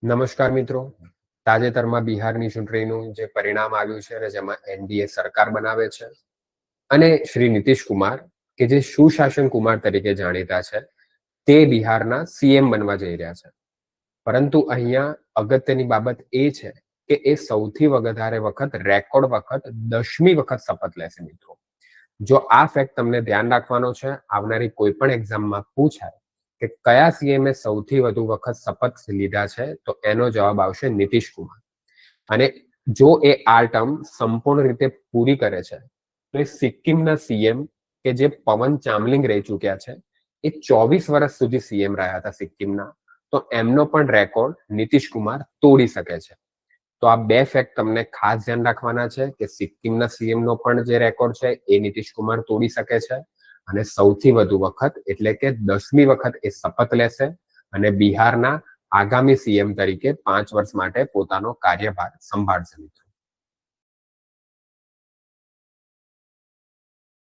નમસ્કાર મિત્રો. તાજેતરમાં બિહારની ચૂંટણીનું જે પરિણામ આવ્યું છે અને જેમાં એનડીએ સરકાર બનાવે છે અને શ્રી નીતિશ કુમાર કે જે સુશાસન કુમાર તરીકે જાણીતા છે તે બિહારના સીએમ બનવા જઈ રહ્યા છે. પરંતુ અહીંયા અગત્યની બાબત એ છે કે એ સૌથી વધારે વખત રેકોર્ડ વખત 10મી વખત શપથ લેશે મિત્રો. જો આ ફેક્ટ તમને ધ્યાન રાખવાનો છે, આવનારી કોઈ પણ એક્ઝામમાં પૂછાય કે કયા સીએમએ સૌથી વધુ વખત શપથ લીધા છે તો એનો જવાબ આવશે નીતિશ કુમાર. અને જો એ આ ટર્મ સંપૂર્ણ રીતે પૂરી કરે છે તો એ સિક્કિમના સીએમ કે જે પવન ચામલિંગ રહી ચૂક્યા છે, એ 24 વર્ષ સુધી સીએમ રહ્યા હતા સિક્કિમના, તો એમનો પણ રેકોર્ડ નીતિશ કુમાર તોડી શકે છે. તો આ બે ફેક્ટ તમને ખાસ ધ્યાન રાખવાના છે કે સિક્કિમના સીએમ નો પણ જે રેકોર્ડ છે એ નીતિશ કુમાર તોડી શકે છે અને સૌથી વધુ વખત એટલે કે 10મી વખત એ શપથ લેશે અને બિહારના આગામી સીએમ તરીકે 5 વર્ષ માટે પોતાનો કાર્યભાર સંભાળશે મિત્રો.